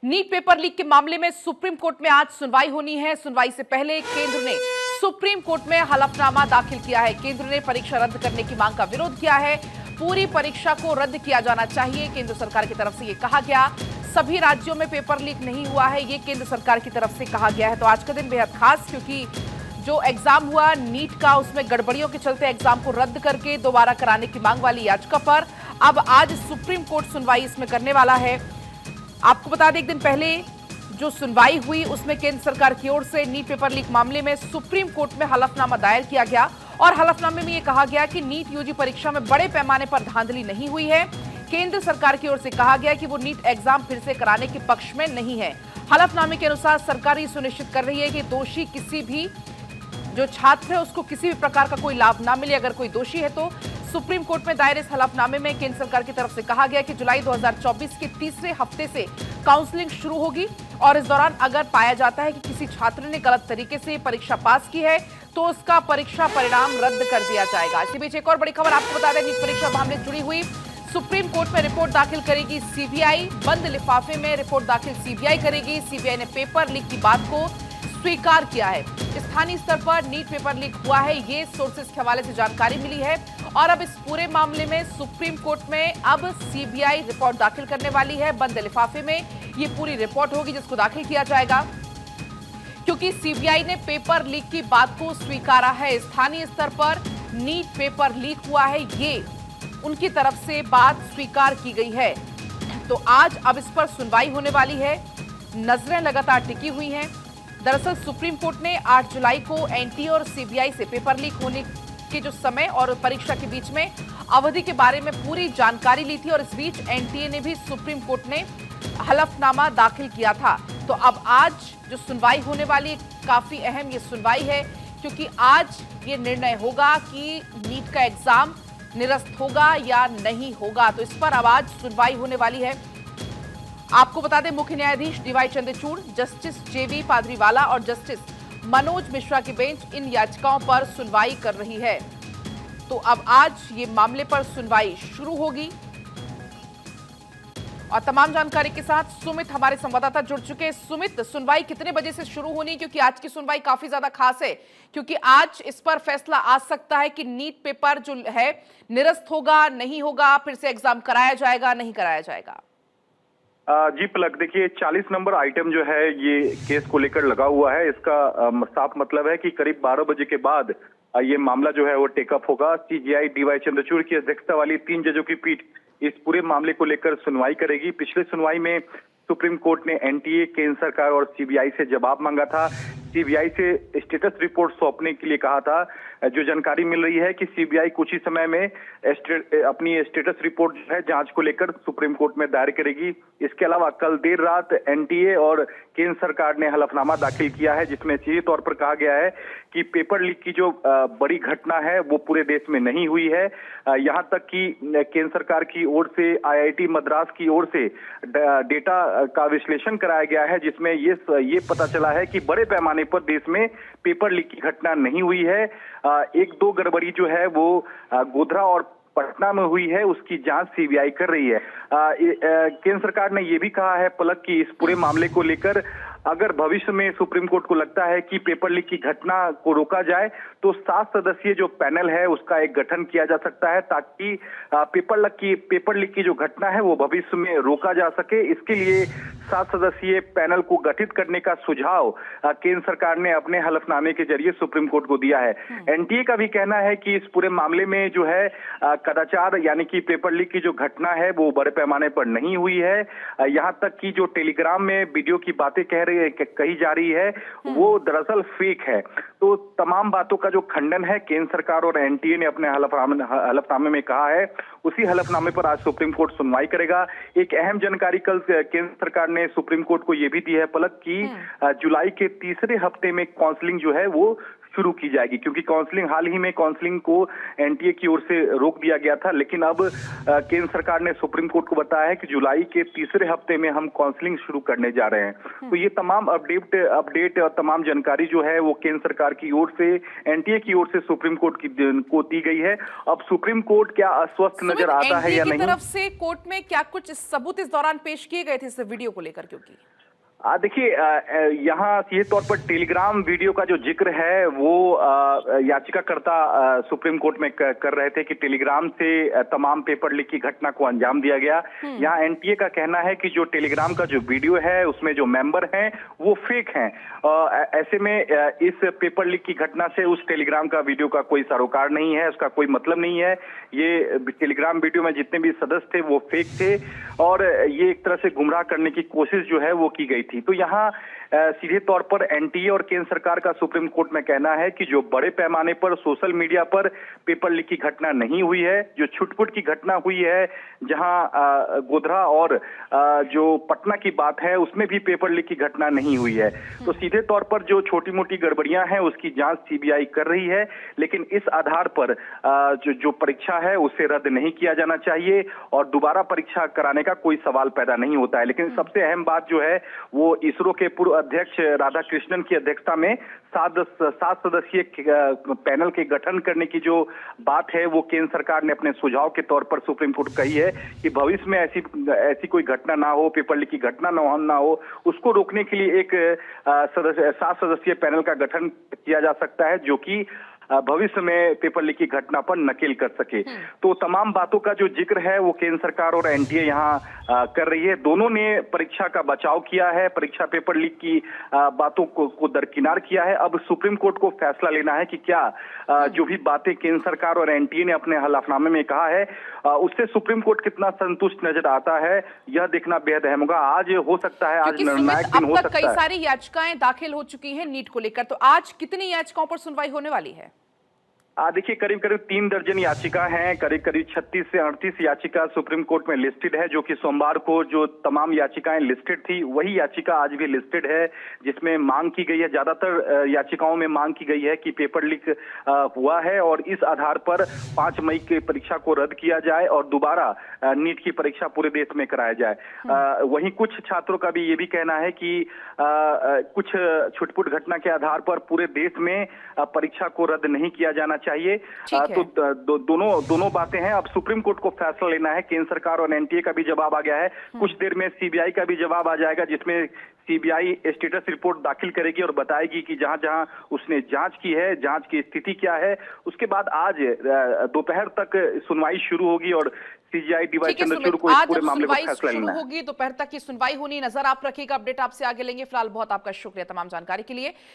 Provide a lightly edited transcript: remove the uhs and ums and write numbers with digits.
NEET paper leak के मामले में सुप्रीम कोर्ट में आज सुनवाई होनी है। सुनवाई से पहले केंद्र ने सुप्रीम कोर्ट में हलफनामा दाखिल किया है। केंद्र ने परीक्षा रद्द करने की मांग का विरोध किया है। पूरी परीक्षा को रद्द किया जाना चाहिए, केंद्र सरकार की तरफ से यह कहा गया। सभी राज्यों में पेपर लीक नहीं हुआ है, ये केंद्र सरकार की तरफ से कहा गया है। तो आज का दिन बेहद खास, क्योंकि जो एग्जाम हुआ नीट का, उसमें गड़बड़ियों के चलते एग्जाम को रद्द करके दोबारा कराने की मांग वाली याचिका पर अब आज सुप्रीम कोर्ट सुनवाई इसमें करने वाला है। आपको बता दें, एक दिन पहले जो सुनवाई हुई उसमें केंद्र सरकार की ओर से नीट पेपर लीक मामले में सुप्रीम कोर्ट में हलफनामा दायर किया गया और हलफनामे में यह कहा गया कि नीट यूजी परीक्षा में बड़े पैमाने पर धांधली नहीं हुई है। केंद्र सरकार की ओर से कहा गया कि वो नीट एग्जाम फिर से कराने के पक्ष में नहीं है। हलफनामे के अनुसार सरकार ये सुनिश्चित कर रही है कि दोषी किसी भी जो छात्र है उसको किसी भी प्रकार का कोई लाभ ना मिले। अगर कोई दोषी है तो सुप्रीम कोर्ट में दायर इस हलफनामे में केंद्र सरकार की तरफ से कहा गया कि जुलाई 2024 के तीसरे हफ्ते से काउंसलिंग शुरू होगी और इस दौरान अगर पाया जाता है कि किसी छात्र ने गलत तरीके से परीक्षा पास की है तो उसका परीक्षा परिणाम रद्द कर दिया जाएगा। इसी बीच एक और बड़ी खबर आपको बता दें, नीट परीक्षा मामले जुड़ी हुई सुप्रीम कोर्ट में रिपोर्ट दाखिल करेगी सीबीआई। बंद लिफाफे में रिपोर्ट दाखिल सीबीआई करेगी। सीबीआई ने पेपर लीक की बात को स्वीकार किया है। स्थानीय स्तर पर नीट पेपर लीक हुआ है, ये सोर्सेस के हवाले से जानकारी मिली है और अब इस पूरे मामले में सुप्रीम कोर्ट में अब सीबीआई रिपोर्ट दाखिल करने वाली है। बंद लिफाफे में ये पूरी रिपोर्ट होगी जिसको दाखिल किया जाएगा, क्योंकि सीबीआई ने पेपर लीक की बात को स्वीकारा है। स्थानीय स्तर पर नीट पेपर लीक हुआ है, ये उनकी तरफ से बात स्वीकार की गई है। तो आज अब इस पर सुनवाई होने वाली है। नजरें लगातार टिकी हुई हैं। दरअसल सुप्रीम कोर्ट ने 8 जुलाई को एनटीए और सीबीआई से पेपर लीक होने के जो समय और परीक्षा के बीच में अवधि के बारे में पूरी जानकारी ली थी और इस बीच एनटीए ने भी सुप्रीम कोर्ट ने हलफनामा दाखिल किया था। तो अब आज जो सुनवाई होने वाली काफी अहम ये सुनवाई है, क्योंकि आज ये निर्णय होगा कि नीट का एग्जाम निरस्त होगा या नहीं होगा। तो इस पर अब आज सुनवाई होने वाली है। आपको बता दें, मुख्य न्यायाधीश डीवाई चंद्रचूड़, जस्टिस जेवी पादरीवाला और जस्टिस मनोज मिश्रा की बेंच इन याचिकाओं पर सुनवाई कर रही है। तो अब आज ये मामले पर सुनवाई शुरू होगी और तमाम जानकारी के साथ सुमित हमारे संवाददाता जुड़ चुके हैं। सुमित, सुनवाई कितने बजे से शुरू होनी, क्योंकि आज की सुनवाई काफी ज्यादा खास है, क्योंकि आज इस पर फैसला आ सकता है कि नीट पेपर जो है निरस्त होगा, नहीं होगा, फिर से एग्जाम कराया जाएगा, नहीं कराया जाएगा। जी पलक, देखिए 40 नंबर आइटम जो है ये केस को लेकर लगा हुआ है। इसका साफ मतलब है कि करीब 12 बजे के बाद ये मामला जो है वो टेकअप होगा। सीजेआई डीवाई चंद्रचूड़ की अध्यक्षता वाली 3 जजों की पीठ इस पूरे मामले को लेकर सुनवाई करेगी। पिछले सुनवाई में सुप्रीम कोर्ट ने एनटीए, केंद्र सरकार और सीबीआई से जवाब मांगा था। सीबीआई से स्टेटस रिपोर्ट सौंपने के लिए कहा था। जो जानकारी मिल रही है कि सीबीआई कुछ ही समय में अपनी स्टेटस रिपोर्ट जो है जांच को लेकर सुप्रीम कोर्ट में दायर करेगी। इसके अलावा कल देर रात एनटीए और केंद्र सरकार ने हलफनामा दाखिल किया है, जिसमें सीधे तौर पर कहा गया है कि पेपर लीक की जो बड़ी घटना है वो पूरे देश में नहीं हुई है। यहां तक कि केंद्र सरकार की ओर से आईआईटी मद्रास की ओर से डेटा का विश्लेषण कराया गया है, जिसमें ये पता चला है कि बड़े पैमाने पर देश में पेपर लीक की घटना नहीं हुई है। एक दो गड़बड़ी जो है वो गोधरा और पटना में हुई है, उसकी जांच सीबीआई कर रही है। केंद्र सरकार ने यह भी कहा है पलक कि इस पूरे मामले को लेकर अगर भविष्य में सुप्रीम कोर्ट को लगता है कि पेपर लीक की घटना को रोका जाए तो 7 सदस्यीय जो पैनल है उसका एक गठन किया जा सकता है, ताकि पेपर लीक की जो घटना है वो भविष्य में रोका जा सके। इसके लिए 7 सदस्यीय पैनल को गठित करने का सुझाव केंद्र सरकार ने अपने हलफनामे के जरिए सुप्रीम कोर्ट को दिया है। एनटीए का भी कहना है कि इस पूरे मामले में जो है कदाचार यानी कि पेपर लीक की जो घटना है वो बड़े पैमाने पर नहीं हुई है। यहाँ तक कि जो टेलीग्राम में वीडियो की बातें कही जा रही है वो दरअसल फेक है। तो तमाम बातों का जो खंडन है केंद्र सरकार और एनटीए ने अपने हलफनामे में कहा है, उसी हलफनामे पर आज सुप्रीम कोर्ट सुनवाई करेगा। एक अहम जानकारी कल केंद्र सरकार ने सुप्रीम कोर्ट को यह भी दी है पलक कि जुलाई के तीसरे हफ्ते में काउंसलिंग जो है वो शुरू की जाएगी, क्योंकि काउंसलिंग हाल ही में काउंसलिंग को एनटीए की ओर से रोक दिया गया था। लेकिन अब केंद्र सरकार ने सुप्रीम कोर्ट को बताया है कि जुलाई के तीसरे हफ्ते में हम काउंसलिंग शुरू करने जा रहे हैं। तो ये तमाम अपडेट और तमाम जानकारी जो है वो केंद्र सरकार की ओर से, एनटीए की ओर से सुप्रीम कोर्ट को दी गई है। अब सुप्रीम कोर्ट क्या अस्वस्थ नजर आता है या नहीं? तरफ से कोर्ट में क्या कुछ सबूत इस दौरान पेश किए गए थे इस वीडियो को लेकर? क्योंकि देखिए, यहाँ सीधे तौर पर टेलीग्राम वीडियो का जो जिक्र है वो याचिकाकर्ता सुप्रीम कोर्ट में कर रहे थे कि टेलीग्राम से तमाम पेपर लीक की घटना को अंजाम दिया गया। यहाँ एनटीए का कहना है कि जो टेलीग्राम का जो वीडियो है उसमें जो मेंबर हैं वो फेक हैं। ऐसे में इस पेपर लीक की घटना से उस टेलीग्राम का वीडियो का कोई सरोकार नहीं है, उसका कोई मतलब नहीं है। ये टेलीग्राम वीडियो में जितने भी सदस्य थे वो फेक थे और ये एक तरह से गुमराह करने की कोशिश जो है वो की गई थी। तो यहाँ सीधे तौर पर एनटीए और केंद्र सरकार का सुप्रीम कोर्ट में कहना है कि जो बड़े पैमाने पर सोशल मीडिया पर पेपर लीक की घटना नहीं हुई है, जो छुटपुट की घटना हुई है, जहां गोधरा और जो पटना की बात है उसमें भी पेपर लीक की घटना नहीं हुई है। तो सीधे तौर पर जो छोटी मोटी गड़बड़ियां हैं उसकी जांच सीबीआई कर रही है, लेकिन इस आधार पर जो परीक्षा है उसे रद्द नहीं किया जाना चाहिए और दोबारा परीक्षा कराने का कोई सवाल पैदा नहीं होता है। लेकिन सबसे अहम बात जो है वो इसरो के पूर्व अध्यक्ष राधाकृष्णन की अध्यक्षता में 7 सदस्यीय पैनल के गठन करने की जो बात है वो केंद्र सरकार ने अपने सुझाव के तौर पर सुप्रीम कोर्ट कही है कि भविष्य में ऐसी कोई घटना ना हो, पेपर लीक की घटना ना हो, उसको रोकने के लिए एक 7 सदस्यीय पैनल का गठन किया जा सकता है जो कि भविष्य में पेपर लीक की घटना पर नकेल कर सके। तो तमाम बातों का जो जिक्र है वो केंद्र सरकार और एनटीए यहाँ कर रही है। दोनों ने परीक्षा का बचाव किया है, परीक्षा पेपर लीक की बातों को दरकिनार किया है। अब सुप्रीम कोर्ट को फैसला लेना है कि क्या जो भी बातें केंद्र सरकार और एनटीए ने अपने हलफनामे में कहा है उससे सुप्रीम कोर्ट कितना संतुष्ट नजर आता है, यह देखना बेहद अहम होगा। आज हो सकता है, आज निर्णायक दिन हो सकता है। कई सारी याचिकाएं दाखिल हो चुकी हैं नीट को लेकर, तो आज कितनी याचिकाओं पर सुनवाई होने वाली है? देखिए, करीब 3 दर्जन याचिका हैं, करीब 36 से 38 याचिका सुप्रीम कोर्ट में लिस्टेड है, जो कि सोमवार को जो तमाम याचिकाएं लिस्टेड थी वही याचिका आज भी लिस्टेड है, जिसमें मांग की गई है, ज्यादातर याचिकाओं में मांग की गई है कि पेपर लीक हुआ है और इस आधार पर 5 मई की परीक्षा को रद्द किया जाए और दोबारा नीट की परीक्षा पूरे देश में कराया जाए। वहीं कुछ छात्रों का भी ये भी कहना है कि कुछ छुटपुट घटना के आधार पर पूरे देश में परीक्षा को रद्द नहीं किया जाना चाहिए। तो दोनों बातें हैं। अब सुप्रीम कोर्ट को फैसला लेना है। केंद्र सरकार और एनटीए का भी जवाब आ गया है, कुछ देर में सीबीआई का भी जवाब आ जाएगा, जिसमें सीबीआई स्टेटस रिपोर्ट दाखिल करेगी और बताएगी कि जहां जहां उसने जांच की है, जांच की स्थिति क्या है। उसके बाद आज दोपहर तक सुनवाई शुरू होगी और सीजीआई डीवाई चंद्रचूड़ को इस पूरे मामले पर फैसला लेना है। होगी दोपहर तक की सुनवाई होनी, नजर आप रखिएगा, अपडेट आपसे आगे लेंगे। फिलहाल बहुत आपका शुक्रिया तमाम जानकारी के लिए।